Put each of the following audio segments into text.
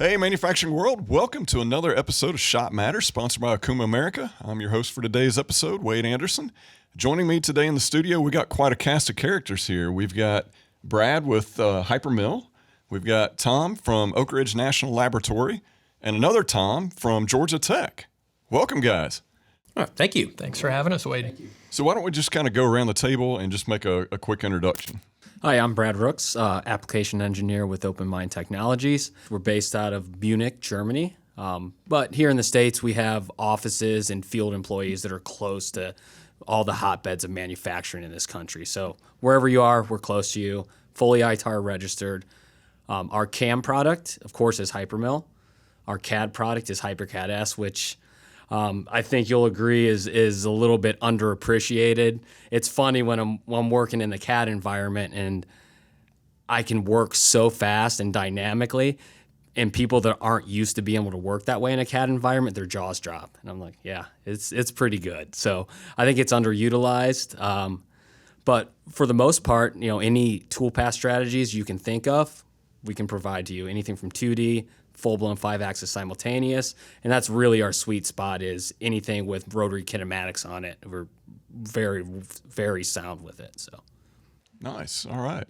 Hey, manufacturing world, welcome to another episode of Shop Matters, sponsored by Okuma America. I'm your host for today's episode, Wade Anderson. Joining me today in the studio, we got quite a cast of characters here. We've got Brad with Hypermill. We've got Tom from Oak Ridge National Laboratory, and another Tom from Georgia Tech. Welcome, guys. Oh, thank you. Thanks for having us, Wade. So why don't we just kind of go around the table and just make a quick introduction. Hi, I'm Brad Rooks, application engineer with OpenMind Technologies. We're based out of Munich, Germany. But here in the States, we have offices and field employees that are close to all the hotbeds of manufacturing in this country. So wherever you are, we're close to you, fully ITAR registered. Our CAM product, of course, is Hypermill. Our CAD product is HyperCAD S, which I think you'll agree is a little bit underappreciated. It's funny when I'm working in the CAD environment and I can work so fast and dynamically, and people that aren't used to being able to work that way in a CAD environment, their jaws drop. And I'm like, yeah, it's pretty good. So I think it's underutilized. But for the most part, any toolpath strategies you can think of, we can provide to you. Anything from 2D, full-blown 5-axis simultaneous, and that's really our sweet spot, is anything with rotary kinematics on it. We're very, very sound with it. So Nice. All right.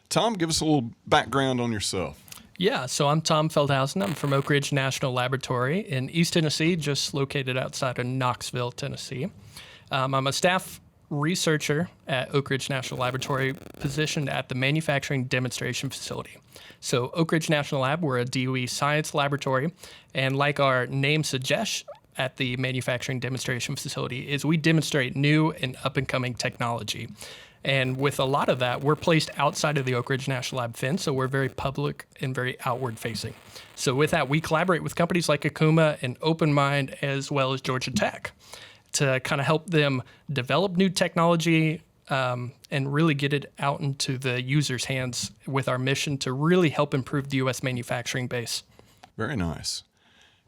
Tom, give us a little background on yourself. Yeah, so I'm Tom Feldhausen. I'm from Oak Ridge National Laboratory in East Tennessee, just located outside of Knoxville, Tennessee. I'm a staff researcher at Oak Ridge National Laboratory, positioned at the Manufacturing Demonstration Facility. So Oak Ridge National Lab, we're a DOE science laboratory, and like our name suggests, at the Manufacturing Demonstration Facility is we demonstrate new and up-and-coming technology. And with a lot of that, we're placed outside of the Oak Ridge National Lab fence, so we're very public and very outward-facing. So with that, we collaborate with companies like Okuma and OpenMind, as well as Georgia Tech, to kind of help them develop new technology and really get it out into the user's hands with our mission to really help improve the U.S. manufacturing base. Very nice.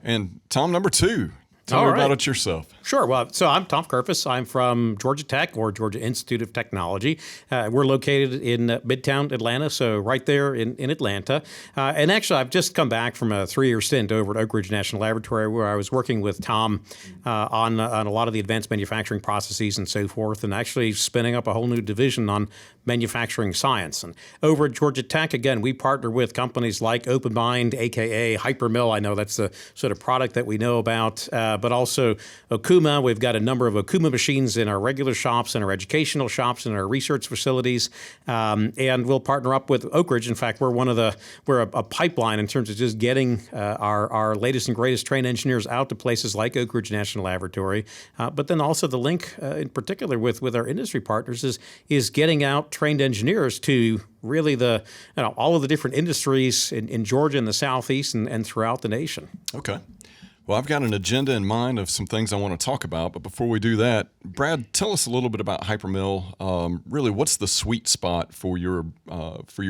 And Tom, number two, tell me about it yourself. Sure. Well, so I'm Tom Kerpus. I'm from Georgia Tech, or Georgia Institute of Technology. We're located in Midtown Atlanta, so right there in Atlanta. And actually, I've just come back from a 3-year stint over at Oak Ridge National Laboratory, where I was working with Tom on a lot of the advanced manufacturing processes and so forth, and actually spinning up a whole new division on manufacturing science. And over at Georgia Tech, again, we partner with companies like OpenMind, a.k.a. Hypermill. I know that's the sort of product that we know about, but also Okuma. We've got a number of Okuma machines in our regular shops, in our educational shops, in our research facilities, and we'll partner up with Oak Ridge. In fact, we're a pipeline in terms of just getting our latest and greatest trained engineers out to places like Oak Ridge National Laboratory. But then also the link, in particular, with our industry partners is getting out trained engineers to really all of the different industries in Georgia and the Southeast and throughout the nation. Okay. Well, I've got an agenda in mind of some things I want to talk about, but before we do that, Brad, tell us a little bit about Hypermill. Really, what's the sweet spot for your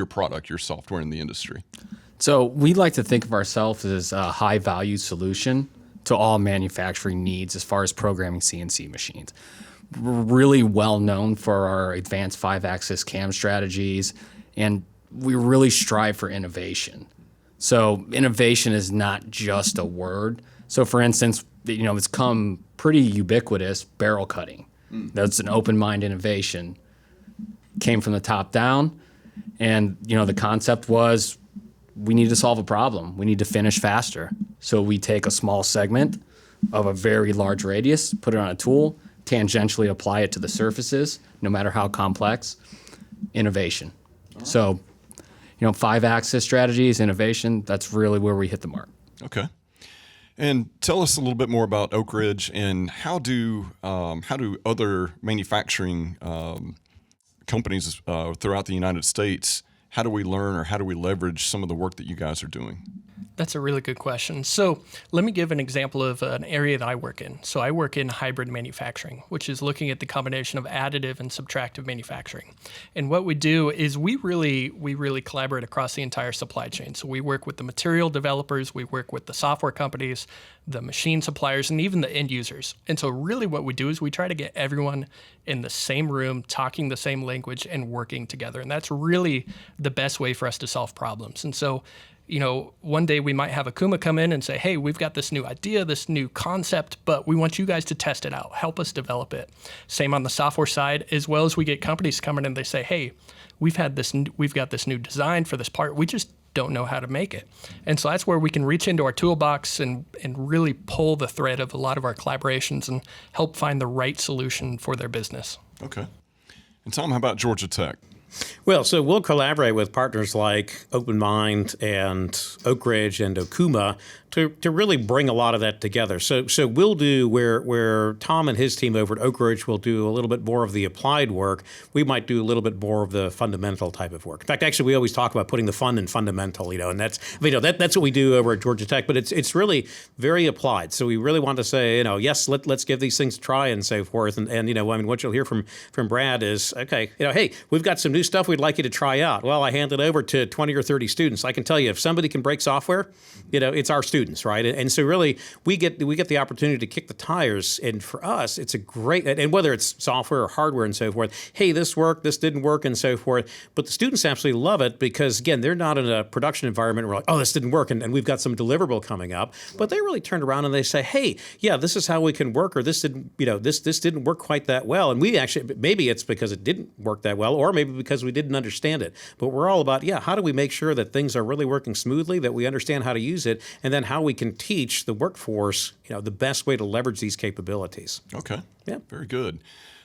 product, your software in the industry? So we like to think of ourselves as a high-value solution to all manufacturing needs as far as programming CNC machines. We're really well known for our advanced 5-axis CAM strategies, and we really strive for innovation. So innovation is not just a word. So for instance, it's come pretty ubiquitous, barrel cutting. That's an OpenMind innovation. Came from the top down, and the concept was we need to solve a problem. We need to finish faster. So we take a small segment of a very large radius, put it on a tool, tangentially apply it to the surfaces, no matter how complex. Innovation. So 5-axis strategies, innovation, that's really where we hit the mark. Okay. And tell us a little bit more about Oak Ridge, and how do other manufacturing companies throughout the United States, how do we learn or how do we leverage some of the work that you guys are doing? That's a really good question. So let me give an example of an area that I work in. So I work in hybrid manufacturing, which is looking at the combination of additive and subtractive manufacturing. And what we do is we really collaborate across the entire supply chain. So we work with the material developers, we work with the software companies, the machine suppliers, and even the end users. And so really what we do is we try to get everyone in the same room, talking the same language, and working together. And that's really the best way for us to solve problems. And so one day we might have Akuma come in and say, hey, we've got this new idea, this new concept, but we want you guys to test it out. Help us develop it. Same on the software side, as well as we get companies coming in and they say, hey, we've got this new design for this part. We just don't know how to make it. And so that's where we can reach into our toolbox and really pull the thread of a lot of our collaborations and help find the right solution for their business. Okay. And Tom, how about Georgia Tech? Well, so we'll collaborate with partners like OpenMind and Oak Ridge and Okuma to really bring a lot of that together. So we'll do where Tom and his team over at Oak Ridge will do a little bit more of the applied work. We might do a little bit more of the fundamental type of work. In fact, actually, we always talk about putting the fun in fundamental, and that's what we do over at Georgia Tech. But it's really very applied. So we really want to say, yes, let's give these things a try and so forth. And what you'll hear from Brad is, okay, hey, we've got some new stuff we'd like you to try out. Well, I hand it over to 20 or 30 students. I can tell you, if somebody can break software, it's our students, right? And so really, we get the opportunity to kick the tires. And for us, it's a great, and whether it's software or hardware and so forth, hey, this worked, this didn't work, and so forth. But the students absolutely love it because, again, they're not in a production environment where like, oh, this didn't work, and we've got some deliverable coming up. But they really turn around and they say, hey, yeah, this is how we can work, or this didn't, this didn't work quite that well. And we actually, maybe it's because it didn't work that well, or maybe because we didn't understand it. But we're all about, how do we make sure that things are really working smoothly, that we understand how to use it, and then how we can teach the workforce, the best way to leverage these capabilities. Okay. Yeah. Very good.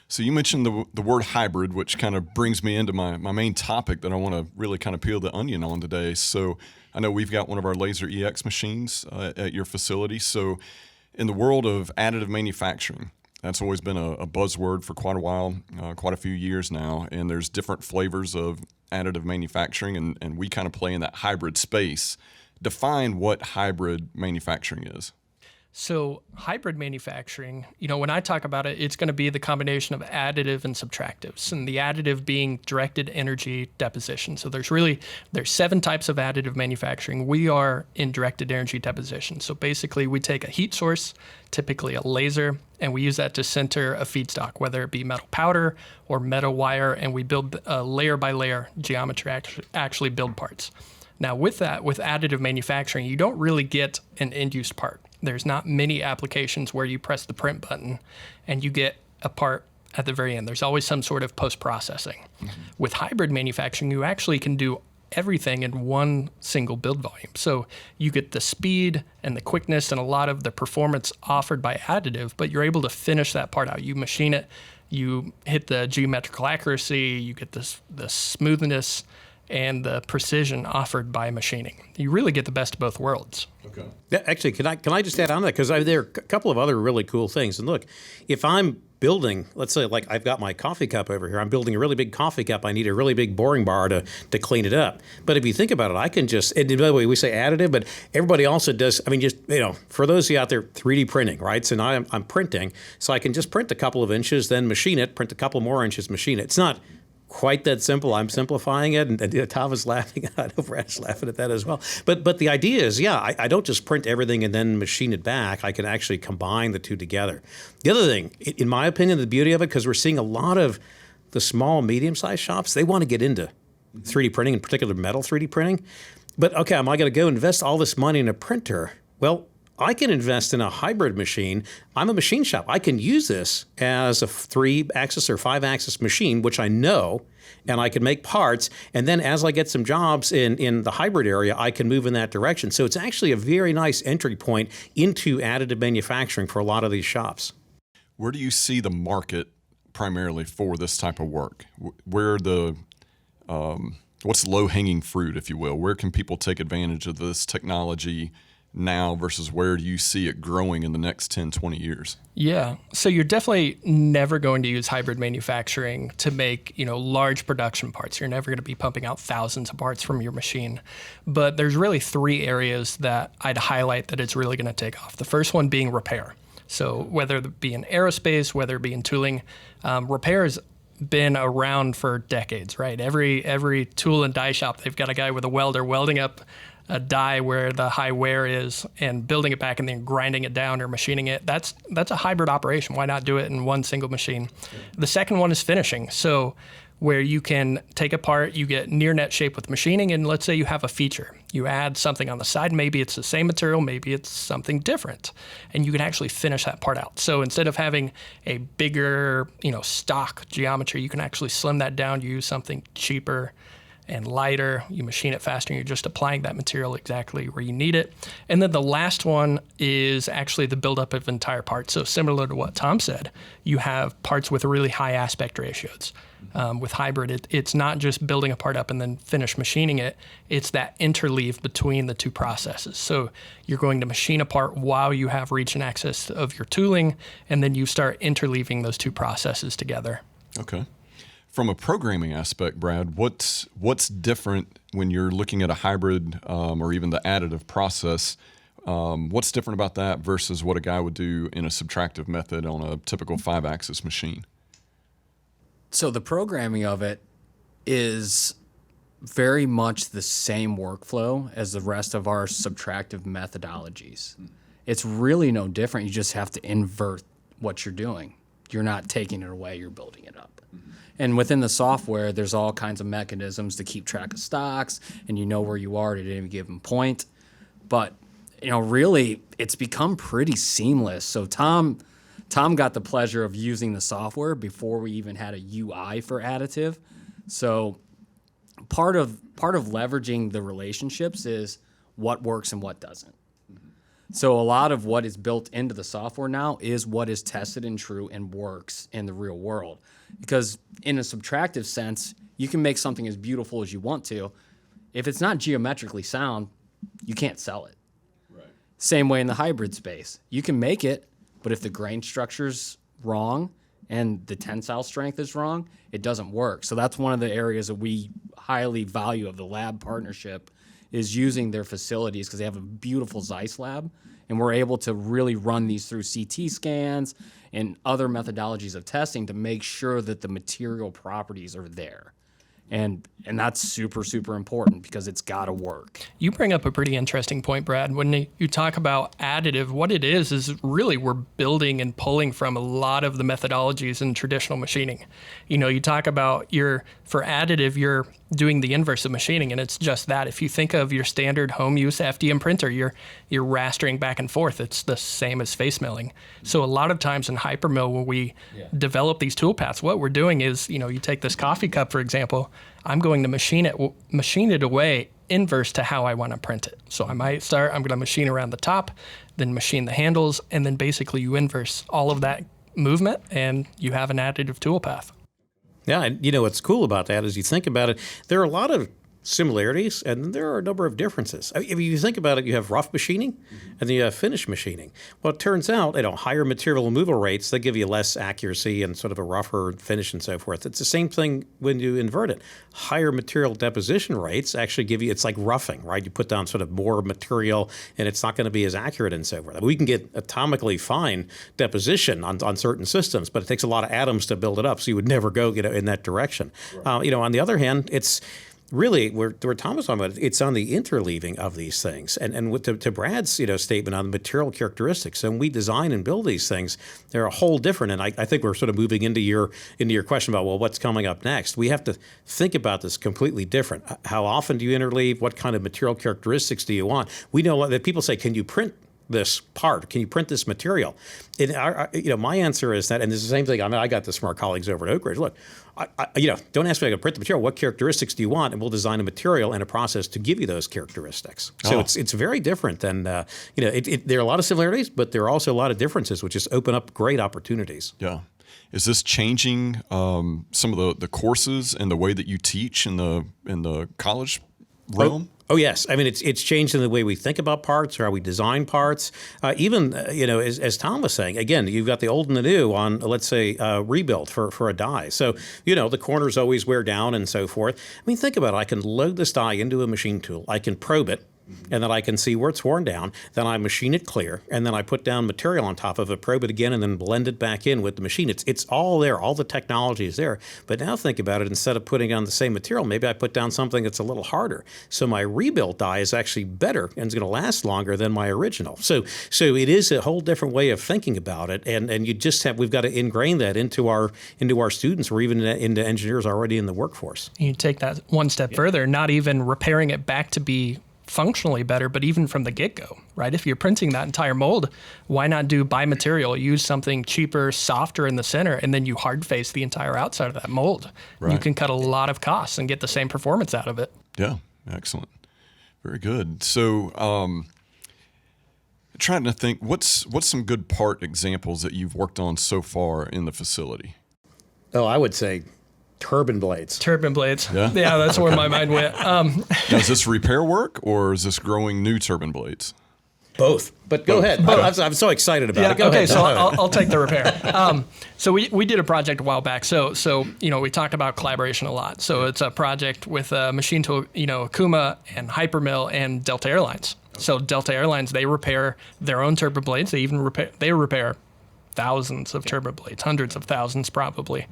So you mentioned the word hybrid, which kind of brings me into my main topic that I want to really kind of peel the onion on today. So I know we've got one of our Laser EX machines at your facility. So in the world of additive manufacturing, that's always been a buzzword for quite a while, quite a few years now. And there's different flavors of additive manufacturing, and we kind of play in that hybrid space. Define what hybrid manufacturing is. So hybrid manufacturing, when I talk about it, it's going to be the combination of additive and subtractives, and the additive being directed energy deposition. So there's 7 types of additive manufacturing. We are in directed energy deposition. So basically we take a heat source, typically a laser, and we use that to center a feedstock, whether it be metal powder or metal wire, and we build layer by layer geometry, actually build parts. Now with that, with additive manufacturing, you don't really get an end-use part. There's not many applications where you press the print button and you get a part at the very end. There's always some sort of post-processing. Mm-hmm. With hybrid manufacturing, you actually can do everything in one single build volume. So you get the speed and the quickness and a lot of the performance offered by additive, but you're able to finish that part out. You machine it, you hit the geometrical accuracy, you get the smoothness and the precision offered by machining. You really get the best of both worlds. Okay. Yeah, actually, can I just add on that? Because there are a couple of other really cool things. And look, if I'm building, let's say like I've got my coffee cup over here, I'm building a really big coffee cup, I need a really big boring bar to clean it up. But if you think about it, I can just, and by the way, we say additive, but everybody also does, for those of you out there, 3D printing, right? So now I'm printing, so I can just print a couple of inches, then machine it, print a couple more inches, machine it. It's not quite that simple. I'm simplifying it, and Tom is laughing. I know Brad's laughing at that as well. But the idea is, I don't just print everything and then machine it back. I can actually combine the two together. The other thing, in my opinion, the beauty of it, because we're seeing a lot of the small, medium-sized shops, they want to get into 3D printing, in particular metal 3D printing. But okay, am I going to go invest all this money in a printer? Well, I can invest in a hybrid machine. I'm a machine shop. I can use this as a 3-axis or 5-axis machine, which I know, and I can make parts. And then as I get some jobs in the hybrid area, I can move in that direction. So it's actually a very nice entry point into additive manufacturing for a lot of these shops. Where do you see the market primarily for this type of work? Where what's low-hanging fruit, if you will? Where can people take advantage of this technology now versus where do you see it growing in the next 10, 20 years? Yeah. So you're definitely never going to use hybrid manufacturing to make, large production parts. You're never going to be pumping out thousands of parts from your machine. But there's really 3 areas that I'd highlight that it's really going to take off. The first one being repair. So whether it be in aerospace, whether it be in tooling, repair has been around for decades, right? Every tool and die shop, they've got a guy with a welder welding up a die where the high wear is and building it back and then grinding it down or machining it. That's a hybrid operation. Why not do it in one single machine? The second one is finishing. So where you can take a part, you get near net shape with machining, and let's say you have a feature. You add something on the side, maybe it's the same material, maybe it's something different, and you can actually finish that part out. So instead of having a bigger, stock geometry, you can actually slim that down, you use something cheaper and lighter, you machine it faster, and you're just applying that material exactly where you need it. And then the last one is actually the buildup of entire parts. So similar to what Tom said, you have parts with really high aspect ratios. With hybrid, it's not just building a part up and then finish machining it. It's that interleave between the two processes. So you're going to machine a part while you have reach and access of your tooling, and then you start interleaving those two processes together. Okay. From a programming aspect, Brad, what's different when you're looking at a hybrid or even the additive process? What's different about that versus what a guy would do in a subtractive method on a typical 5-axis machine? So the programming of it is very much the same workflow as the rest of our subtractive methodologies. It's really no different. You just have to invert what you're doing. You're not taking it away, you're building it up. And within the software, there's all kinds of mechanisms to keep track of stocks, and you know where you are at any given point. But, really, it's become pretty seamless. So Tom got the pleasure of using the software before we even had a UI for additive. So part of leveraging the relationships is what works and what doesn't. So a lot of what is built into the software now is what is tested and true and works in the real world. Because in a subtractive sense, you can make something as beautiful as you want to. If it's not geometrically sound, you can't sell it. Right. Same way in the hybrid space. You can make it, but if the grain structure's wrong and the tensile strength is wrong, it doesn't work. So that's one of the areas that we highly value of the lab partnership is using their facilities because they have a beautiful Zeiss lab, and we're able to really run these through CT scans and other methodologies of testing to make sure that the material properties are there. And that's super, super important because it's got to work. You bring up a pretty interesting point, Brad. When you talk about additive, what it is really we're building and pulling from a lot of the methodologies in traditional machining. You talk about for additive, you're doing the inverse of machining, and it's just that. If you think of your standard home use FDM printer, you're rastering back and forth. It's the same as face milling. So a lot of times in Hypermill, when we develop these tool paths, what we're doing is, you take this coffee cup, for example, I'm going to machine it away inverse to how I want to print it. So I'm going to machine around the top, then machine the handles, and then basically you inverse all of that movement and you have an additive tool path. Yeah, and what's cool about that is you think about it, there are a lot of similarities and there are a number of differences. If you think about it, you have rough machining and then you have finish machining. Well, it turns out, higher material removal rates, they give you less accuracy and sort of a rougher finish and so forth. It's the same thing when you invert it. Higher material deposition rates actually give you, it's like roughing, right? You put down sort of more material and it's not going to be as accurate and so forth. We can get atomically fine deposition on certain systems, but it takes a lot of atoms to build it up, so you would never go in that direction. Right. On the other hand, it's really, where Tom was talking about, it's on the interleaving of these things. And with to Brad's statement on the material characteristics, so when we design and build these things, they're a whole different. And I think we're sort of moving into your question about, well, what's coming up next? We have to think about this completely different. How often do you interleave? What kind of material characteristics do you want? We know that people say, can you print this part? Can you print this material? And my answer is that, and this is the same thing. I got this from our colleagues over at Oak Ridge. Look, don't ask me to print the material. What characteristics do you want? And we'll design a material and a process to give you those characteristics. So it's very different than there are a lot of similarities, but there are also a lot of differences, which just open up great opportunities. Yeah. Is this changing some of the courses and the way that you teach in the college realm? Oh, yes. I mean, it's changed in the way we think about parts or how we design parts. Even, as Tom was saying, again, you've got the old and the new on, let's say, rebuild for a die. So, the corners always wear down and so forth. I mean, think about it. I can load this die into a machine tool. I can probe it. and then I can see where it's worn down. Then I machine it clear, and then I put down material on top of it, probe it again, and then blend it back in with the machine. It's all there. All the technology is there. But now think about it. Instead of putting on the same material, maybe I put down something that's a little harder. So my rebuilt die is actually better and it's going to last longer than my original. So it is a whole different way of thinking about it. And you just we've got to ingrain that into our students or even into engineers already in the workforce. You take that one step further, not even repairing it back to be functionally better, but even from the get-go, right? If you're printing that entire mold, why not do bi-material, use something cheaper, softer in the center, and then you hard face the entire outside of that mold. Right. You can cut a lot of costs and get the same performance out of it. Yeah, excellent. Very good. So trying to think, what's some good part examples that you've worked on so far in the facility? Oh, I would say turbine blades. Turbine blades. Yeah? Yeah, that's where my mind went. Now, is this repair work or is this growing new turbine blades? Both. But go ahead. I'm so excited about it. Go okay, ahead. so I'll take the repair. So we did a project a while back. So we talked about collaboration a lot. So it's a project with Machine Tool, Akuma and Hypermill and Delta Airlines. So Delta Airlines, they repair their own turbine blades. They repair thousands of turbine blades, hundreds of thousands probably,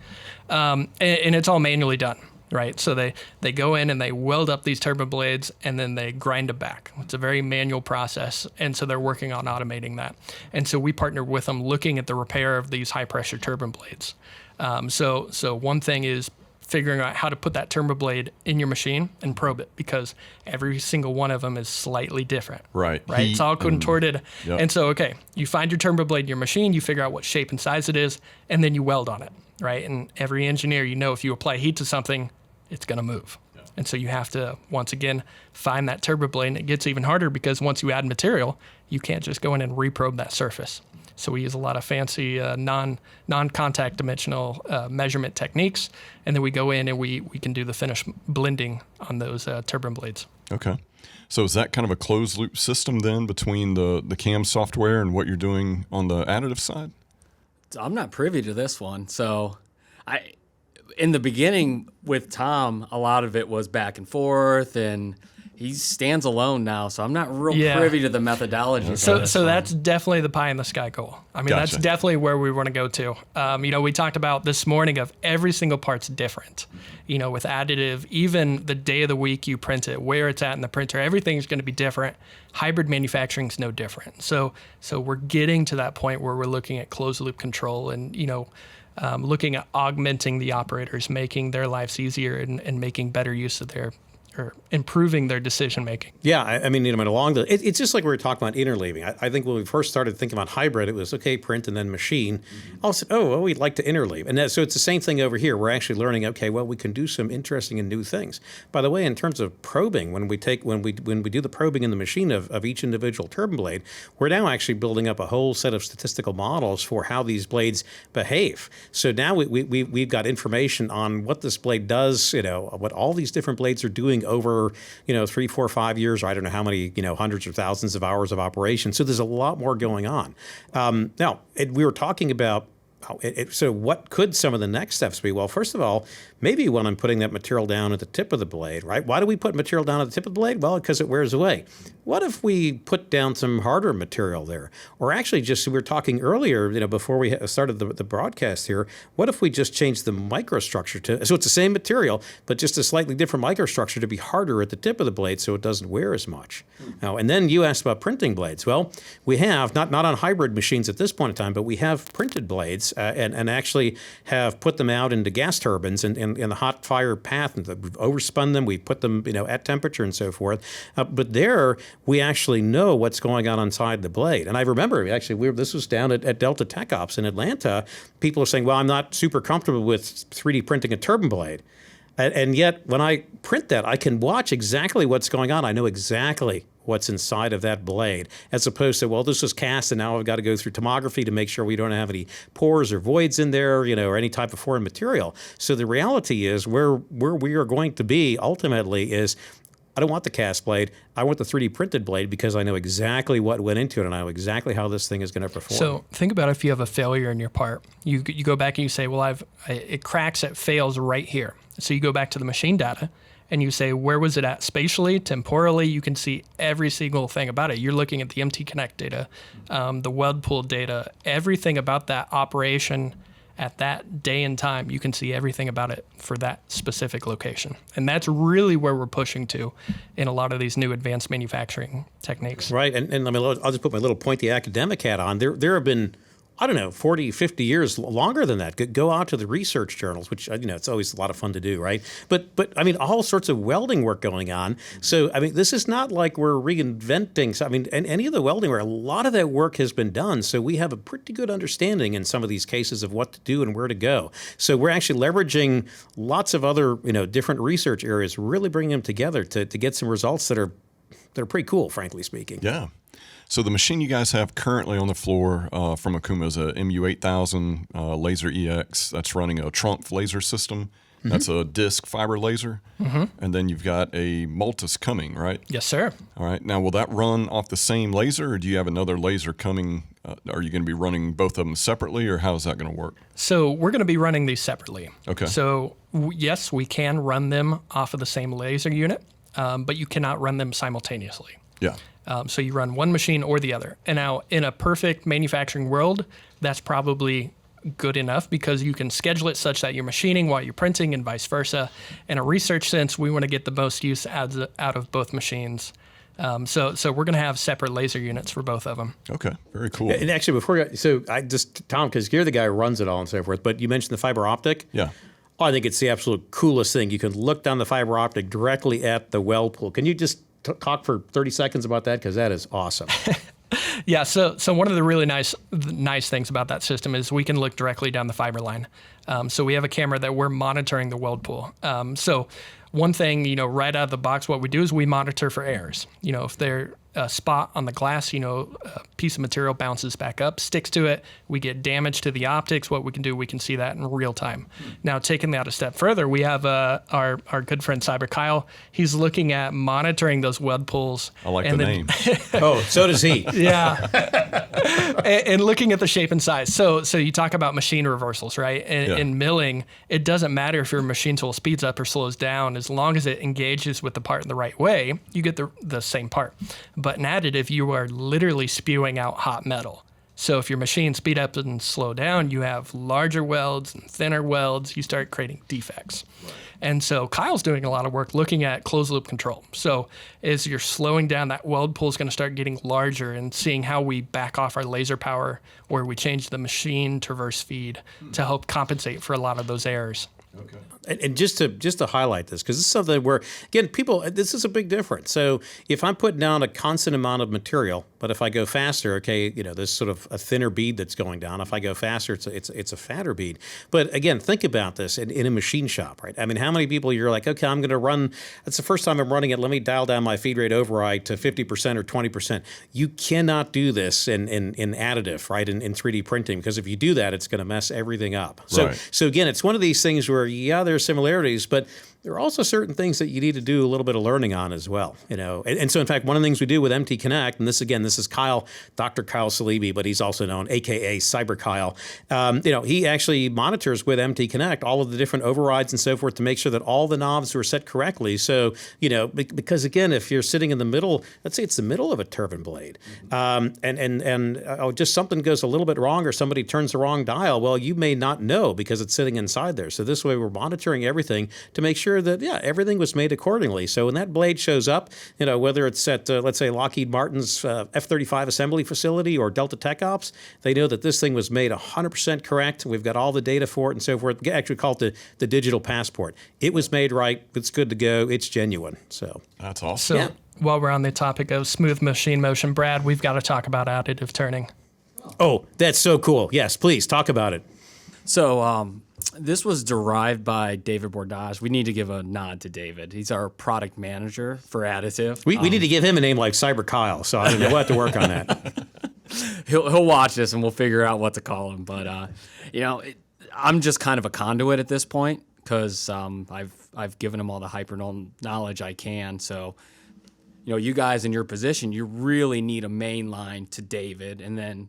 and it's all manually done. Right, so they go in and they weld up these turbine blades and then they grind them back. It's a very manual process, and so they're working on automating that. And so we partnered with them looking at the repair of these high-pressure turbine blades. So one thing is figuring out how to put that turbine blade in your machine and probe it, because every single one of them is slightly different. Right. It's all contorted. Yep. And so, you find your turbine blade in your machine, you figure out what shape and size it is, and then you weld on it, right? And every engineer, if you apply heat to something, it's going to move. Yeah. And so you have to, once again, find that turbo blade. And it gets even harder because once you add material, you can't just go in and reprobe that surface. So we use a lot of fancy non-contact dimensional measurement techniques. And then we go in and we can do the finish blending on those turbine blades. Okay. So is that kind of a closed loop system then between the CAM software and what you're doing on the additive side? I'm not privy to this one. So in the beginning with Tom, a lot of it was back and forth, and he stands alone now, so I'm not real privy to the methodology. So that's definitely the pie in the sky goal. I mean, Gotcha. That's definitely where we want to go to. We talked about this morning of every single part's different. With additive, even the day of the week you print it, where it's at in the printer, everything's going to be different. Hybrid manufacturing is no different. So we're getting to that point where we're looking at closed loop control and, looking at augmenting the operators, making their lives easier and making better use of their, or improving their decision making. Yeah, I mean, it's just like we were talking about interleaving. I think when we first started thinking about hybrid, it was okay, print and then machine. All of a sudden, we'd like to interleave, and so it's the same thing over here. We're actually learning. Okay, well, we can do some interesting and new things. By the way, in terms of probing, when we do the probing in the machine of each individual turbine blade, we're now actually building up a whole set of statistical models for how these blades behave. So now we've got information on what this blade does. What all these different blades are doing over 3, 4, 5 years, or I don't know how many hundreds or thousands of hours of operation. So there's a lot more going on. Now, we were talking about so what could some of the next steps be? Well, first of all, maybe when I'm putting that material down at the tip of the blade, right? Why do we put material down at the tip of the blade? Well, because it wears away. What if we put down some harder material there? Or actually, just we were talking earlier, before we started the broadcast here, what if we just changed the microstructure so it's the same material, but just a slightly different microstructure to be harder at the tip of the blade so it doesn't wear as much? Now, and then you asked about printing blades. Well, we have, not on hybrid machines at this point in time, but we have printed blades and actually have put them out into gas turbines and in the hot fire path, and we've overspun them, we put them at temperature and so forth. But there, we actually know what's going on inside the blade. And I remember, actually, this was down at Delta Tech Ops in Atlanta. People are saying, well, I'm not super comfortable with 3D printing a turbine blade. And yet, when I print that, I can watch exactly what's going on. I know exactly what's inside of that blade, as opposed to, well, this was cast, and now I've got to go through tomography to make sure we don't have any pores or voids in there, or any type of foreign material. So the reality is, where we are going to be ultimately is, I don't want the cast blade. I want the 3D printed blade because I know exactly what went into it and I know exactly how this thing is going to perform. So think about if you have a failure in your part. You go back and you say, well, it cracks, it fails right here. So you go back to the machine data and you say, where was it at spatially, temporally? You can see every single thing about it. You're looking at the MT Connect data, the weld pool data, everything about that operation at that day and time. You can see everything about it for that specific location. And that's really where we're pushing to in a lot of these new advanced manufacturing techniques. Right. And I mean, I'll just put my little pointy academic hat on. There have been, I don't know, 40, 50 years, longer than that. Go out to the research journals, which, it's always a lot of fun to do, right? But I mean, all sorts of welding work going on. So, I mean, this is not like we're reinventing. I mean, any of the welding work, a lot of that work has been done. So we have a pretty good understanding in some of these cases of what to do and where to go. So we're actually leveraging lots of other, different research areas, really bringing them together to get some results that are pretty cool, frankly speaking. Yeah. So the machine you guys have currently on the floor from Okuma is a MU8000 Laser EX. That's running a Trumpf laser system. Mm-hmm. That's a disc fiber laser. Mm-hmm. And then you've got a Multus coming, right? Yes, sir. All right. Now, will that run off the same laser, or do you have another laser coming? Are you going to be running both of them separately, or how is that going to work? So we're going to be running these separately. Okay. So yes, we can run them off of the same laser unit, but you cannot run them simultaneously. Yeah. So you run one machine or the other. And now in a perfect manufacturing world, that's probably good enough because you can schedule it such that you're machining while you're printing and vice versa. In a research sense, we want to get the most use out of both machines. So we're going to have separate laser units for both of them. Okay, very cool. And actually, Tom, because you're the guy who runs it all and so forth, but you mentioned the fiber optic. Yeah. Oh, I think it's the absolute coolest thing. You can look down the fiber optic directly at the weld pool. Can you just talk for 30 seconds about that? Because that is awesome. Yeah, so one of the really nice things about that system is we can look directly down the fiber line. So we have a camera that we're monitoring the weld pool. So one thing, right out of the box, what we do is we monitor for errors. If there's a spot on the glass, a piece of material bounces back up, sticks to it, we get damage to the optics. What we can do, we can see that in real time. Now, taking that a step further, we have our good friend Cyber Kyle. He's looking at monitoring those weld pools. I like the name. Oh, so does he. Yeah. and looking at the shape and size. So you talk about machine reversals, right? In milling, it doesn't matter if your machine tool speeds up or slows down. As long as it engages with the part in the right way, you get the same part. But in additive, you are literally spewing out hot metal. So if your machine speed up and slow down, you have larger welds and thinner welds. You start creating defects. Right. And so Kyle's doing a lot of work looking at closed loop control. So as you're slowing down, that weld pool is going to start getting larger, and seeing how we back off our laser power, or we change the machine traverse feed to help compensate for a lot of those errors. Okay. And just to highlight this, because this is something where, again, this is a big difference. So if I'm putting down a constant amount of material, but if I go faster, okay, there's sort of a thinner bead that's going down. If I go faster, it's a fatter bead. But again, think about this in a machine shop, right? I mean, how many people you're like, okay, I'm going to run, that's the first time I'm running it, let me dial down my feed rate override to 50% or 20%. You cannot do this in additive, right, in 3D printing, because if you do that, it's going to mess everything up. So again, it's one of these things where, yeah, there are similarities, but there are also certain things that you need to do a little bit of learning on as well, And so, in fact, one of the things we do with MT Connect, and this is Kyle, Dr. Kyle Salibi, but he's also known, AKA Cyber Kyle. He actually monitors with MT Connect all of the different overrides and so forth to make sure that all the knobs were set correctly. So, because again, if you're sitting in the middle, let's say it's the middle of a turbine blade, and just something goes a little bit wrong, or somebody turns the wrong dial, well, you may not know because it's sitting inside there. So this way, we're monitoring everything to make sure that, everything was made accordingly. So when that blade shows up, whether it's at, let's say, Lockheed Martin's F-35 assembly facility or Delta Tech Ops, they know that this thing was made 100% correct. We've got all the data for it and so forth. We actually call it the digital passport. It was made right. It's good to go. It's genuine. So that's awesome. So while we're on the topic of smooth machine motion, Brad, we've got to talk about additive turning. Oh, that's so cool. Yes, please talk about it. So this was derived by David Bordage. We need to give a nod to David. He's our product manager for additive. We need to give him a name like Cyber Kyle, so I don't know. We'll have to work on that. He'll watch this and we'll figure out what to call him. But I'm just kind of a conduit at this point because I've given him all the hyper knowledge I can. So you guys in your position, you really need a main line to David, and then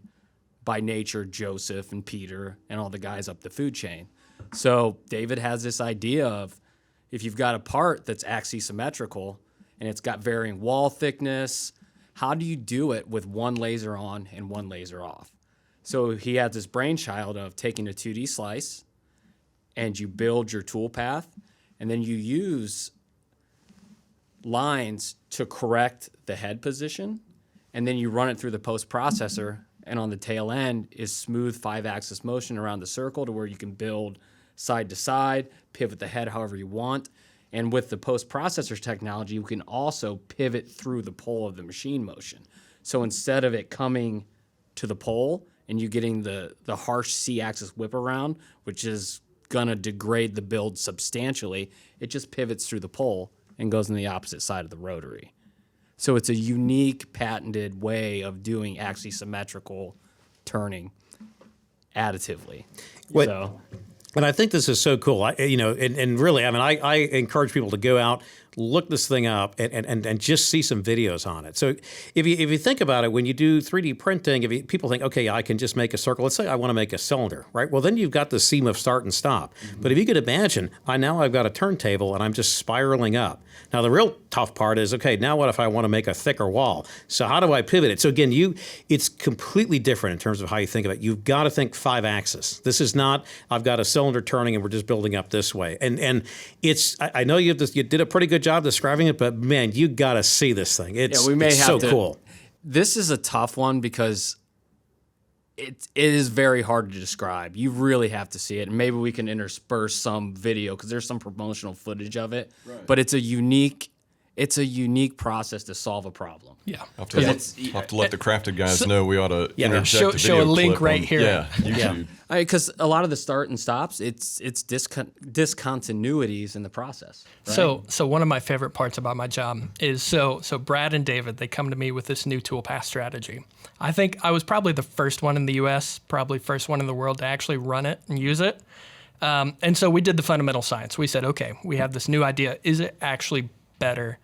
by nature Joseph and Peter and all the guys up the food chain. So David has this idea of, if you've got a part that's axisymmetrical and it's got varying wall thickness, how do you do it with one laser on and one laser off? So he had this brainchild of taking a 2D slice and you build your tool path, and then you use lines to correct the head position, and then you run it through the post-processor, and on the tail end is smooth 5-axis motion around the circle to where you can build side to side, pivot the head however you want. And with the post-processor technology, you can also pivot through the pole of the machine motion. So instead of it coming to the pole and you getting the harsh C-axis whip around, which is gonna degrade the build substantially, it just pivots through the pole and goes on the opposite side of the rotary. So it's a unique patented way of doing axisymmetrical turning additively. What- And I think this is so cool. And really, I mean, I encourage people to go out, look this thing up, and just see some videos on it. So if you think about it, when you do 3D printing, people think, okay, I can just make a circle. Let's say I want to make a cylinder, right? Well, then you've got the seam of start and stop. Mm-hmm. But if you could imagine, I've got a turntable and I'm just spiraling up. Now, the real tough part is, okay, now what if I want to make a thicker wall? So how do I pivot it? So again, it's completely different in terms of how you think of it. You've got to think 5-axis. This is not, I've got a cylinder turning and we're just building up this way. And it's, I know you did a pretty good job describing it, but man, you got to see this thing. It's so cool. This is a tough one because it is very hard to describe. You really have to see it. And maybe we can intersperse some video because there's some promotional footage of it. Right. But it's a unique process to solve a problem. Yeah. I'll have to let the crafted guys know we ought to interject show a link clip right on, here. Yeah, YouTube. Because a lot of the start and stops, it's discontinuities in the process. Right? So one of my favorite parts about my job is so Brad and David, they come to me with this new toolpath strategy. I think I was probably the first one in the U.S., probably first one in the world to actually run it and use it. And so we did the fundamental science. We said, okay, we have this new idea. Is it actually better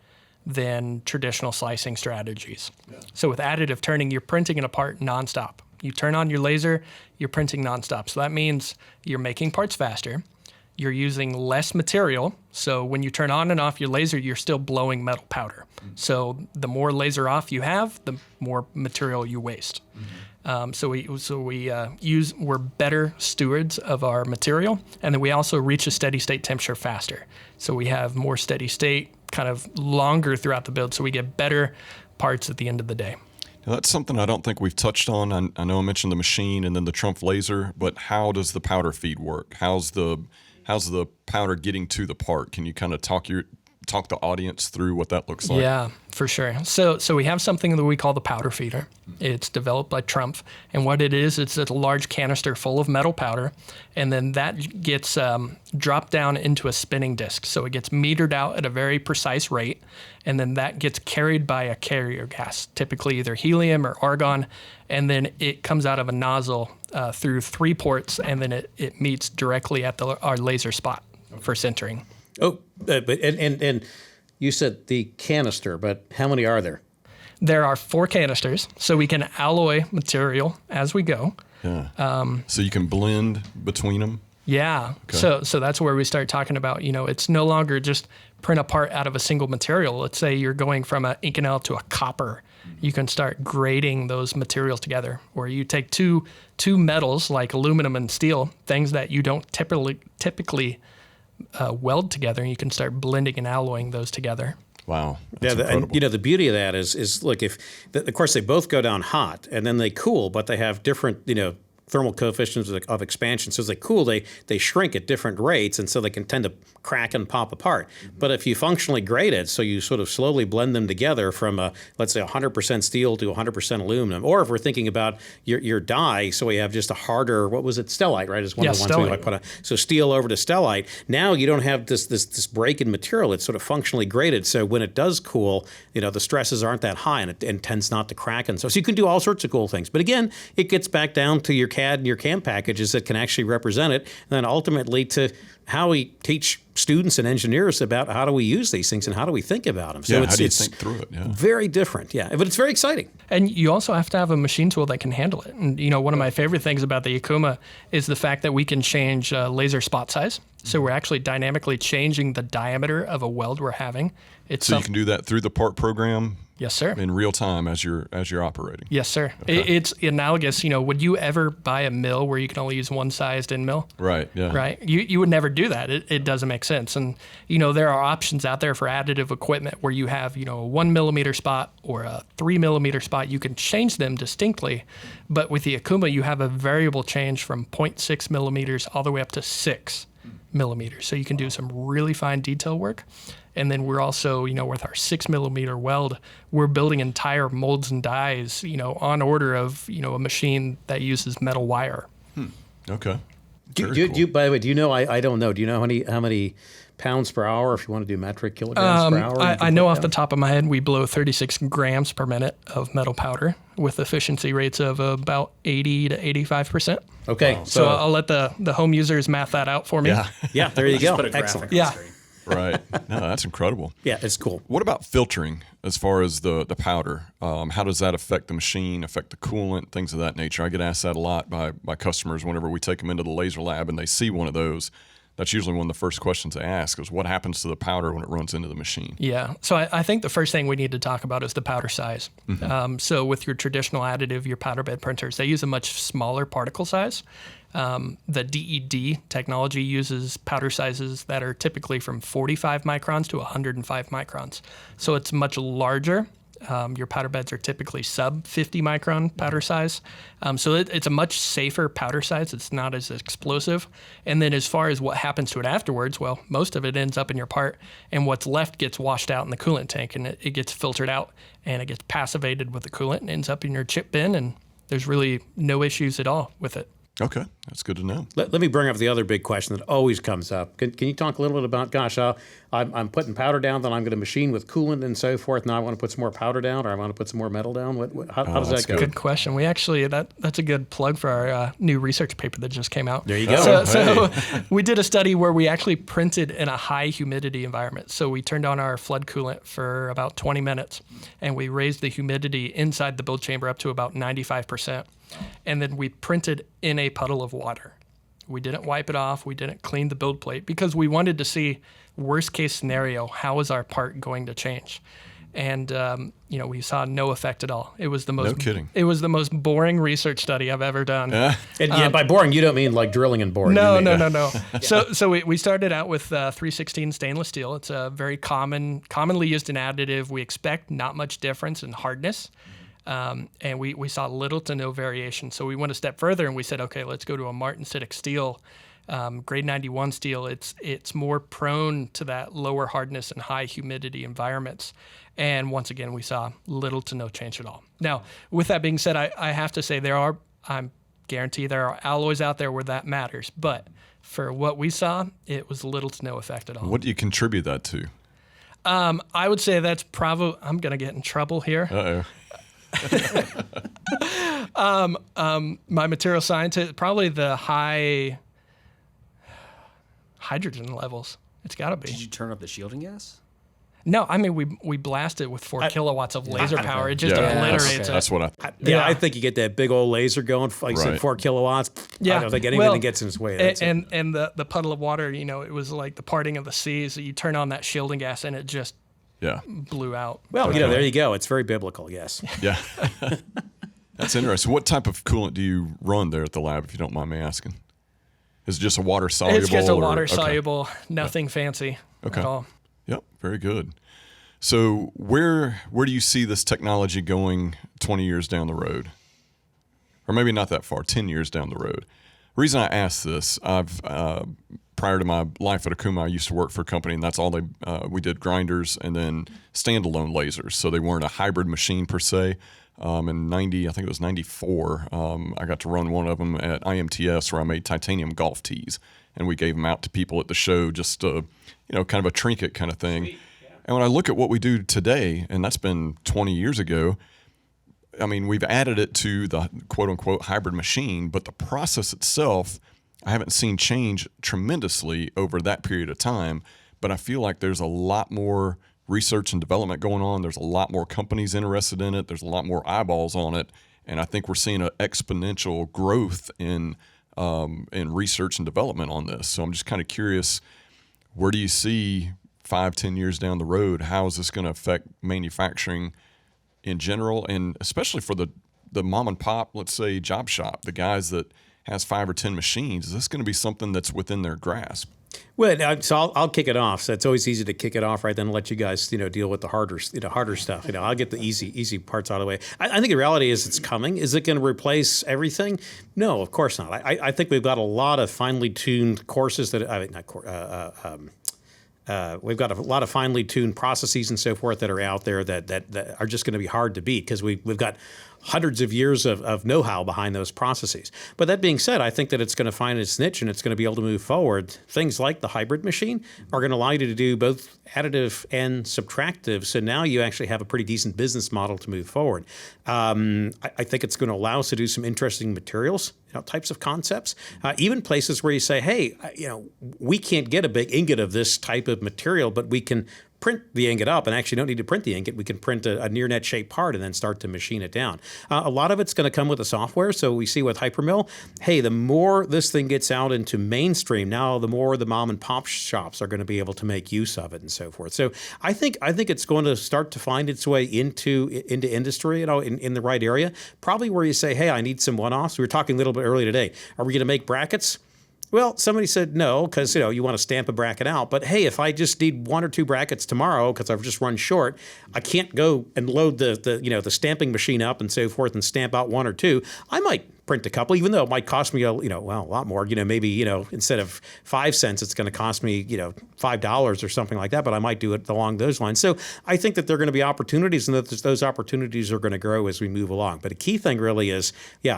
than traditional slicing strategies? Yeah. So with additive turning, you're printing it apart nonstop. You turn on your laser, you're printing nonstop. So that means you're making parts faster. You're using less material. So when you turn on and off your laser, you're still blowing metal powder. Mm-hmm. So the more laser off you have, the more material you waste. Mm-hmm. We're better stewards of our material, and then we also reach a steady state temperature faster. So we have more steady state, kind of longer throughout the build, so we get better parts at the end of the day. Now, that's something I don't think we've touched on. I know I mentioned the machine and then the Trumpf laser, but how does the powder feed work? How's the powder getting to the part? Can you kind of talk the audience through what that looks like? Yeah, for sure. So we have something that we call the powder feeder. It's developed by Trumpf, and what it is, it's a large canister full of metal powder, and then that gets dropped down into a spinning disc. So it gets metered out at a very precise rate, and then that gets carried by a carrier gas, typically either helium or argon, and then it comes out of a nozzle through 3 ports, and then it meets directly at our laser spot for sintering. Oh, but you said the canister, but how many are there? There are 4 canisters, so we can alloy material as we go. Yeah. So you can blend between them? Yeah. Okay. So that's where we start talking about, it's no longer just print a part out of a single material. Let's say you're going from an Inconel to a copper. You can start grading those materials together, where you take two metals like aluminum and steel, things that you don't typically weld together, and you can start blending and alloying those together. Wow. And the beauty of that is look, of course they both go down hot and then they cool, but they have different, thermal coefficients of expansion. So as they cool, they shrink at different rates, and so they can tend to crack and pop apart. Mm-hmm. But if you functionally grade it, so you sort of slowly blend them together from let's say 100% steel to 100% aluminum, or if we're thinking about your die, so we have just a harder, what was it, stellite, right? Is one of the ones we might put on. So steel over to stellite. Now you don't have this break in material. It's sort of functionally graded. So when it does cool, the stresses aren't that high, and it tends not to crack. And so you can do all sorts of cool things. But again, it gets back down to your CAD and your CAM packages that can actually represent it, and then ultimately to how we teach students and engineers about how do we use these things and how do we think about them. So how do you think through it? Yeah. very different, but it's very exciting. And you also have to have a machine tool that can handle it. And one of my favorite things about the Akuma is the fact that we can change laser spot size. So we're actually dynamically changing the diameter of a weld we're having. So you can do that through the part program. Yes, sir. In real time as you're operating. Yes, sir. Okay. It's analogous. Would you ever buy a mill where you can only use one sized end mill? Right. Yeah. Right. You would never do that. It doesn't make sense. And there are options out there for additive equipment where you have a 1 millimeter spot or a 3 millimeter spot. You can change them distinctly, but with the Akuma you have a variable change from 0.6 millimeters all the way up to 6 millimeters. So you can do some really fine detail work. And then we're also, with our 6 millimeter weld, we're building entire molds and dies, on order of, a machine that uses metal wire. Okay. Do you, by the way, do you know, I don't know, do you know how many pounds per hour, if you want to do metric kilograms per hour? I know off the top of my head, we blow 36 grams per minute of metal powder with efficiency rates of about 80 to 85%. Okay. Wow. So I'll let the home users math that out for me. Yeah, there you go. Put a graphic Excellent. on the Yeah. screen. Right. No, that's incredible. Yeah, it's cool. What about filtering as far as the powder? How does that affect the machine, affect the coolant, things of that nature? I get asked that a lot by customers whenever we take them into the laser lab and they see one of those. That's usually one of the first questions they ask is what happens to the powder when it runs into the machine? Yeah. So I think the first thing we need to talk about is the powder size. So with your traditional additive, your powder bed printers, they use a much smaller particle size. The DED technology uses powder sizes that are typically from 45 microns to 105 microns. So it's much larger. Your powder beds are typically sub 50 micron powder size. So it's a much safer powder size. It's not as explosive. And then as far as what happens to it afterwards, well, most of it ends up in your part, and what's left gets washed out in the coolant tank, and it gets filtered out, and it gets passivated with the coolant and ends up in your chip bin, and there's really no issues at all with it. Okay, that's good to know. Let me bring up the other big question that always comes up. Can you talk a little bit about, I'm putting powder down, then I'm going to machine with coolant and so forth. Now I want to put some more powder down, or I want to put some more metal down. How does that go? Good question. We actually, that's a good plug for our new research paper that just came out. There you go. So we did a study where we actually printed in a high humidity environment. So we turned on our flood coolant for about 20 minutes, and we raised the humidity inside the build chamber up to about 95%. And then we printed in a puddle of water. We didn't wipe it off. We didn't clean the build plate because we wanted to see worst case scenario, how is our part going to change? And we saw no effect at all. It was the most No kidding. It was the most boring research study I've ever done. And by boring, you don't mean like drilling and boring. No. Yeah. So we started out with 316 stainless steel. It's a very commonly used in additive. We expect not much difference in hardness. And we saw little to no variation. So we went a step further and we said, okay, let's go to a martensitic steel, grade 91 steel. It's more prone to that lower hardness and high humidity environments. And once again, we saw little to no change at all. Now, with that being said, I have to say I'm guarantee there are alloys out there where that matters. But for what we saw, it was little to no effect at all. What do you contribute that to? I would say that's probably, I'm going to get in trouble here. Uh-oh. My material scientist, probably the high hydrogen levels. It's got to be. Did you turn up the shielding gas? No, I mean we blast it with 4 kilowatts of laser power. It just obliterates it. That's what I think you get that big old laser going, like you said, 4 kilowatts. Yeah. I don't think anything gets in its way. That's and the puddle of water, it was like the parting of the seas. You turn on that shielding gas and it just blew out. Well, there you go. It's very biblical, yes. Yeah. That's interesting. What type of coolant do you run there at the lab, if you don't mind me asking? Is it just a water soluble? It's just a water soluble, nothing fancy at all. Yep, very good. So where do you see this technology going 20 years down the road? Or maybe not that far, 10 years down the road. The reason I ask this, prior to my life at Akuma, I used to work for a company, and that's all we did grinders and then standalone lasers. So they weren't a hybrid machine per se. In I think it was 94, I got to run one of them at IMTS where I made titanium golf tees, and we gave them out to people at the show, just kind of a trinket kind of thing. Sweet. Yeah. And when I look at what we do today, and that's been 20 years ago, I mean, we've added it to the quote unquote hybrid machine, but the process itself, I haven't seen change tremendously over that period of time. But I feel like there's a lot more research and development going on. There's a lot more companies interested in it. There's a lot more eyeballs on it. And I think we're seeing an exponential growth in research and development on this. So I'm just kind of curious, where do you see 5-10 years down the road? How is this going to affect manufacturing in general, and especially for the mom and pop, let's say, job shop, the guys that has 5 or 10 machines? Is this going to be something that's within their grasp? Well, so I'll kick it off. So it's always easy to kick it off, right? Then let you guys, deal with the harder stuff. I'll get the easy parts out of the way. I think the reality is it's coming. Is it going to replace everything? No, of course not. I think we've got a lot of finely tuned courses that we've got a lot of finely tuned processes and so forth that are out there that are just going to be hard to beat because we've got hundreds of years of know-how behind those processes. But that being said, I think that it's going to find its niche and it's going to be able to move forward. Things like the hybrid machine are going to allow you to do both additive and subtractive. So now you actually have a pretty decent business model to move forward. I think it's going to allow us to do some interesting materials, types of concepts, even places where you say, hey, we can't get a big ingot of this type of material, but we can print the ingot up and actually don't need to print the ingot. We can print a near net shaped part and then start to machine it down. A lot of it's going to come with the software. So we see with Hypermill, hey, the more this thing gets out into mainstream, now the more the mom and pop shops are going to be able to make use of it and so forth. So I think it's going to start to find its way into industry, in the right area. Probably where you say, hey, I need some one-offs. We were talking a little bit earlier today. Are we going to make brackets? Well, somebody said no because you want to stamp a bracket out. But hey, if I just need 1 or 2 brackets tomorrow because I've just run short, I can't go and load the stamping machine up and so forth and stamp out 1 or 2. I might print a couple, even though it might cost me a lot more. Maybe instead of 5 cents, it's going to cost me $5 or something like that. But I might do it along those lines. So I think that there are going to be opportunities, and that those opportunities are going to grow as we move along. But a key thing really is,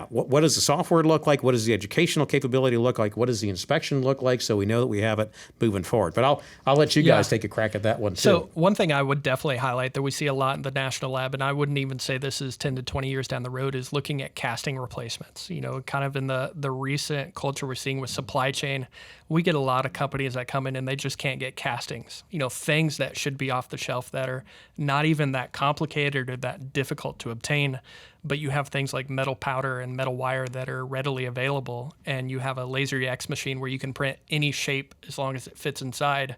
what does the software look like? What does the educational capability look like? What does the inspection look like? So we know that we have it moving forward. But I'll let you guys take a crack at that one too. So one thing I would definitely highlight that we see a lot in the National Lab, and I wouldn't even say this is 10 to 20 years down the road, is looking at casting replacements. Kind of in the recent culture we're seeing with supply chain, we get a lot of companies that come in and they just can't get castings. Things that should be off the shelf that are not even that complicated or that difficult to obtain. But you have things like metal powder and metal wire that are readily available, and you have a LaserEx machine where you can print any shape as long as it fits inside.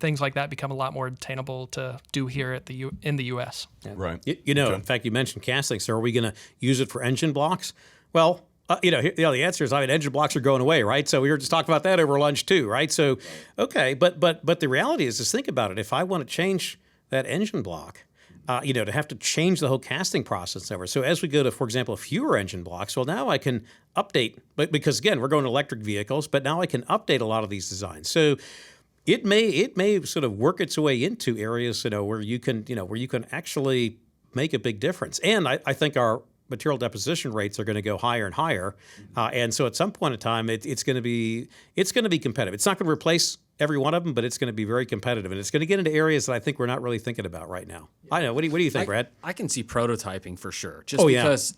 Things like that become a lot more attainable to do here in the U.S. Yeah. Right. In fact, you mentioned castings. So are we going to use it for engine blocks? Well, the answer is, engine blocks are going away, right? So we were just talking about that over lunch too, right? So, okay, but the reality is, think about it. If I want to change that engine block, to have to change the whole casting process over. So as we go to, for example, fewer engine blocks, well, now I can update, but because again, we're going to electric vehicles, but now I can update a lot of these designs. So it may sort of work its way into areas, where you can actually make a big difference. And I think our material deposition rates are going to go higher and higher, and so at some point in time, it's going to be competitive. It's not going to replace every one of them, but it's going to be very competitive, and it's going to get into areas that I think we're not really thinking about right now. I know. What do you think, Brad? I can see prototyping for sure, because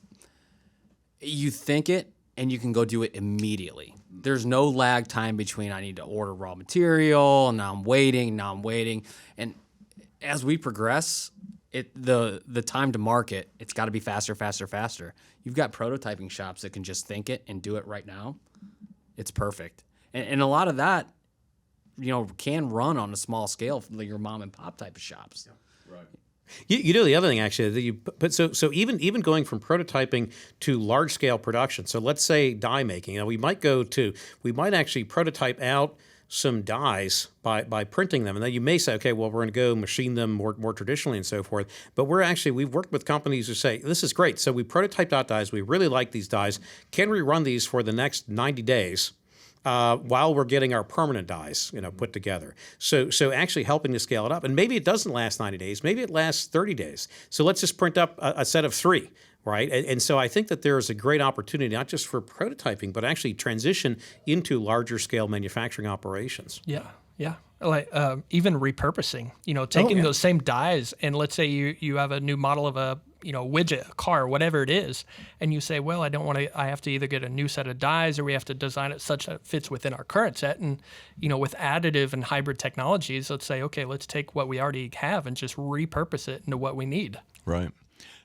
you think it and you can go do it immediately. There's no lag time between I need to order raw material and now I'm waiting, and as we progress, the time to market, it's got to be faster. You've got prototyping shops that can just think it and do it right now. It's perfect. And a lot of that, can run on a small scale for your mom and pop type of shops. Yeah, right. You know, the other thing actually that so even going from prototyping to large scale production. So let's say die making. We might actually prototype out some dies by printing them, and then you may say, okay, well, we're going to go machine them more traditionally and so forth. But we've worked with companies who say, this is great. So we prototyped out dies. We really like these dies. Can we run these for the next 90 days? While we're getting our permanent dies, put together. So actually helping to scale it up. And maybe it doesn't last 90 days. Maybe it lasts 30 days. So let's just print up a set of 3, right? And so I think that there is a great opportunity, not just for prototyping, but actually transition into larger scale manufacturing operations. Yeah. Like even repurposing, taking those same dies, and let's say you have a new model of a widget, a car, whatever it is, and you say, well, I have to either get a new set of dies or we have to design it such that it fits within our current set. And, with additive and hybrid technologies, let's say, okay, let's take what we already have and just repurpose it into what we need. Right.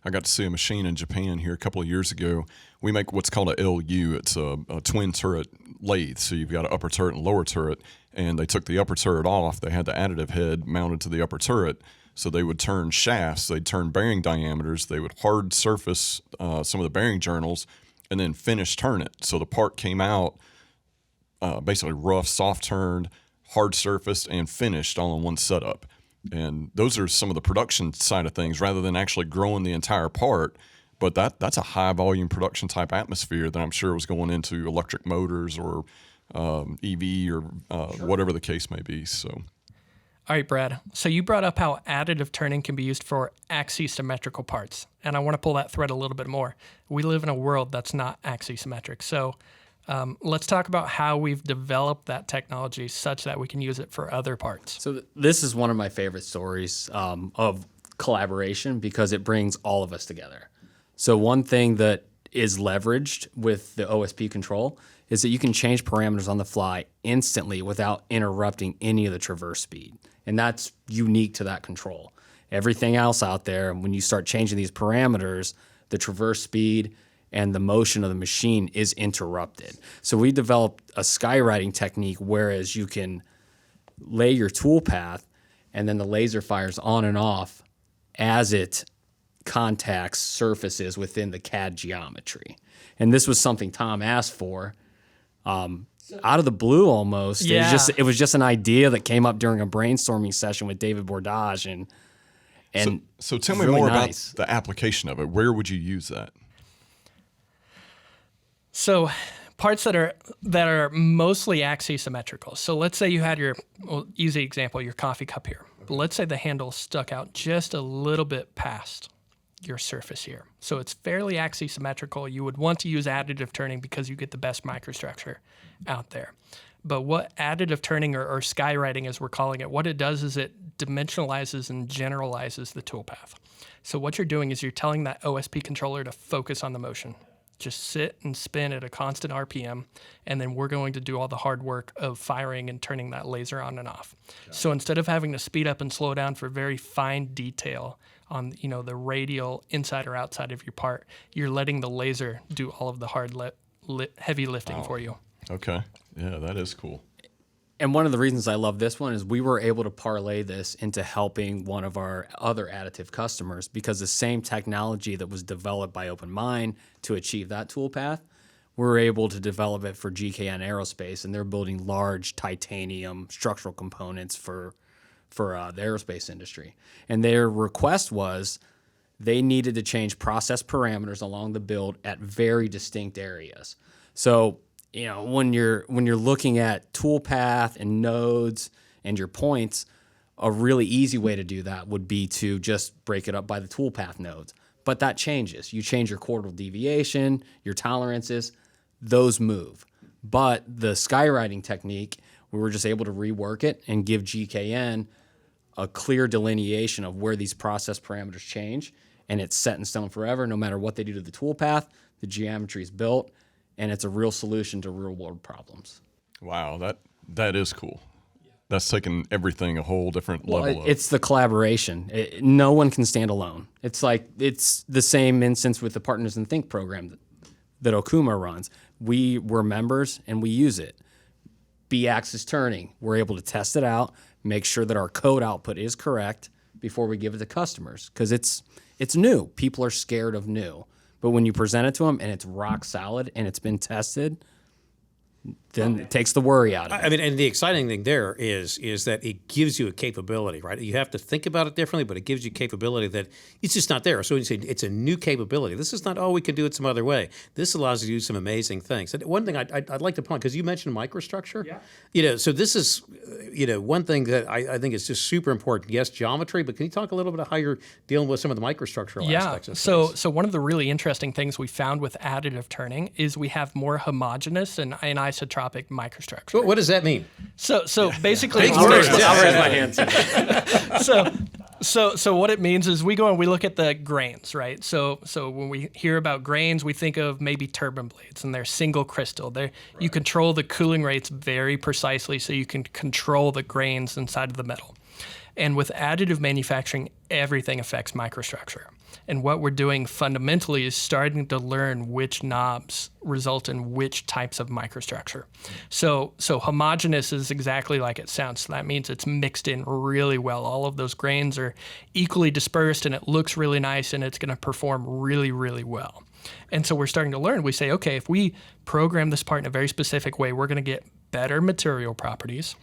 I got to see a machine in Japan here a couple of years ago. We make what's called a LU. It's a twin turret lathe. So you've got an upper turret and lower turret, and they took the upper turret off. They had the additive head mounted to the upper turret. So they would turn shafts, they'd turn bearing diameters, they would hard surface some of the bearing journals, and then finish turn it. So the part came out basically rough, soft turned, hard surfaced, and finished all in one setup. And those are some of the production side of things rather than actually growing the entire part. But that's a high volume production type atmosphere that I'm sure was going into electric motors or EV or whatever the case may be. So. All right, Brad. So you brought up how additive turning can be used for axisymmetrical parts. And I want to pull that thread a little bit more. We live in a world that's not axisymmetric. So let's talk about how we've developed that technology such that we can use it for other parts. So this is one of my favorite stories of collaboration because it brings all of us together. So one thing that is leveraged with the OSP control is that you can change parameters on the fly instantly without interrupting any of the traverse speed. And that's unique to that control. Everything else out there, when you start changing these parameters, the traverse speed and the motion of the machine is interrupted. So we developed a skywriting technique whereas you can lay your tool path and then the laser fires on and off as it contacts surfaces within the CAD geometry. And this was something Tom asked for out of the blue almost. Yeah. It was just an idea that came up during a brainstorming session with David Bordage. And so tell me really more nice. about the application of it. Where would you use that? So parts that are mostly axisymmetrical. So let's say you had easy example, your coffee cup here. But let's say the handle stuck out just a little bit past your surface here. So it's fairly axisymmetrical. You would want to use additive turning because you get the best microstructure out there. But what additive turning or skywriting, as we're calling it, what it does is it dimensionalizes and generalizes the toolpath. So what you're doing is you're telling that OSP controller to focus on the motion. Just sit and spin at a constant RPM, and then we're going to do all the hard work of firing and turning that laser on and off. So instead of having to speed up and slow down for very fine detail on the radial inside or outside of your part, you're letting the laser do all of the hard heavy lifting for you. Okay. Yeah, that is cool. And one of the reasons I love this one is we were able to parlay this into helping one of our other additive customers because the same technology that was developed by OpenMind to achieve that toolpath, we were able to develop it for GKN Aerospace, and they're building large titanium structural components for the aerospace industry. And their request was they needed to change process parameters along the build at very distinct areas. So when you're looking at toolpath and nodes and your points, a really easy way to do that would be to just break it up by the toolpath nodes. But that changes. You change your quartile deviation, your tolerances, those move. But the skywriting technique, we were just able to rework it and give GKN a clear delineation of where these process parameters change, and it's set in stone forever. No matter what they do to the toolpath, the geometry is built, and it's a real solution to real-world problems. Wow, that is cool. That's taking everything a whole different level. It's the collaboration. No one can stand alone. It's the same instance with the Partners in Think program that Okuma runs. We're members, and we use it. B-axis turning, we're able to test it out, make sure that our code output is correct before we give it to customers, because it's new. People are scared of new. But when you present it to them and it's rock solid and it's been tested, then it takes the worry out of it. I mean, and the exciting thing there is that it gives you a capability, right? You have to think about it differently, but it gives you capability that it's just not there. So it's a new capability. This is not, we can do it some other way. This allows you to do some amazing things. And one thing I'd like to point, because you mentioned microstructure. Yeah. So this is, one thing that I think is just super important. Yes, geometry, but can you talk a little bit about how you're dealing with some of the microstructural aspects of things? So one of the really interesting things we found with additive turning is we have more homogeneous and anisotropic microstructure. What does that mean? So basically, Big words. I'll raise my hand. So So what it means is we go and we look at the grains, right? So when we hear about grains, we think of maybe turbine blades, and they're single crystal. You control the cooling rates very precisely, so you can control the grains inside of the metal. And with additive manufacturing, everything affects microstructure. And what we're doing fundamentally is starting to learn which knobs result in which types of microstructure. So homogeneous is exactly like it sounds. So that means it's mixed in really well. All of those grains are equally dispersed, and it looks really nice, and it's going to perform really, really well. And so we're starting to learn. We say, okay, if we program this part in a very specific way, we're going to get better material properties.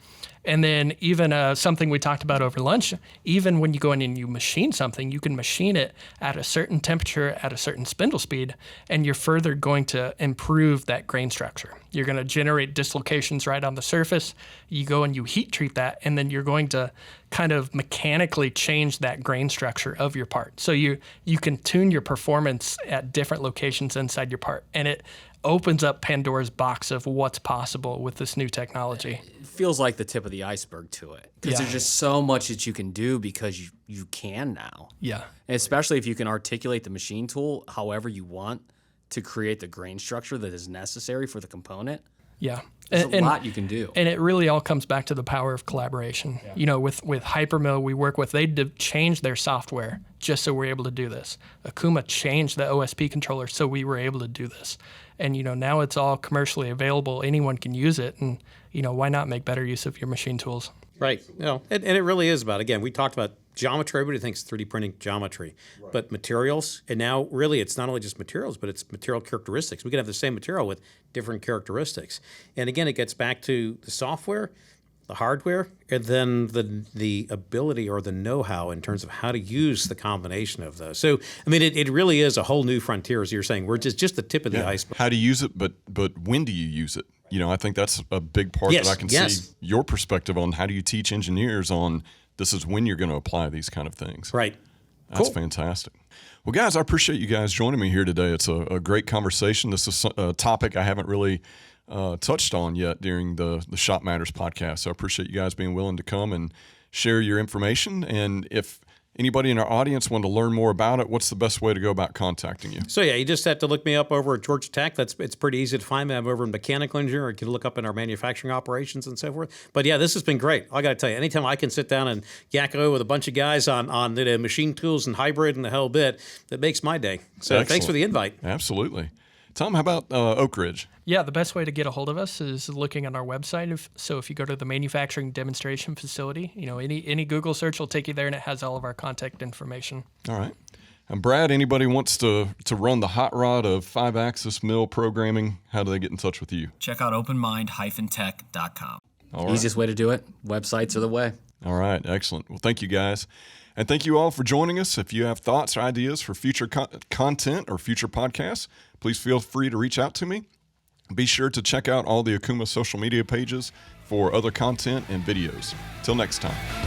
And then even something we talked about over lunch, even when you go in and you machine something, you can machine it at a certain temperature, at a certain spindle speed, and you're further going to improve that grain structure. You're going to generate dislocations right on the surface. You go and you heat treat that, and then you're going to kind of mechanically change that grain structure of your part. So you can tune your performance at different locations inside your part, and it opens up Pandora's box of what's possible with this new technology. It feels like the tip of the iceberg to it, because there's just so much that you can do because you can now. Yeah. And especially if you can articulate the machine tool however you want to create the grain structure that is necessary for the component. Yeah. There's a lot you can do. And it really all comes back to the power of collaboration. Yeah. You know, with Hypermill we work with, they changed their software just so we're able to do this. Akuma changed the OSP controller so we were able to do this. And, you know, now it's all commercially available. Anyone can use it. And, you know, why not make better use of your machine tools? Right. You know, and it really is about, again, we talked about geometry. Everybody thinks 3D printing geometry, but materials. And now really it's not only just materials, but it's material characteristics. We can have the same material with different characteristics. And again, it gets back to the software, the hardware, and then the ability or the know-how in terms of how to use the combination of those. So, I mean, it really is a whole new frontier, as you're saying. We're just the tip of the iceberg. How to use it, but when do you use it? You know, I think that's a big part that I can see your perspective on. How do you teach engineers on this is when you're going to apply these kind of things? Right. That's fantastic. Well, guys, I appreciate you guys joining me here today. It's a great conversation. This is a topic I haven't really touched on yet during the Shop Matters podcast. So I appreciate you guys being willing to come and share your information. And if anybody in our audience want to learn more about it, what's the best way to go about contacting you? So, yeah, you just have to look me up over at Georgia Tech. It's pretty easy to find me. I'm over in mechanical engineering. You can look up in our manufacturing operations and so forth. But, yeah, this has been great. I got to tell you, anytime I can sit down and yak it over with a bunch of guys on the machine tools and hybrid and the whole bit, that makes my day. So Excellent. Thanks for the invite. Absolutely. Tom, how about Oak Ridge? Yeah, the best way to get a hold of us is looking on our website. If you go to the manufacturing demonstration facility, you know, any Google search will take you there, and it has all of our contact information. All right. And Brad, anybody wants to run the hot rod of 5-axis mill programming, how do they get in touch with you? Check out openmind-tech.com. All right. Easiest way to do it. Websites are the way. All right. Excellent. Well, thank you, guys. And thank you all for joining us. If you have thoughts or ideas for future content or future podcasts, please feel free to reach out to me. Be sure to check out all the Akuma social media pages for other content and videos. Till next time.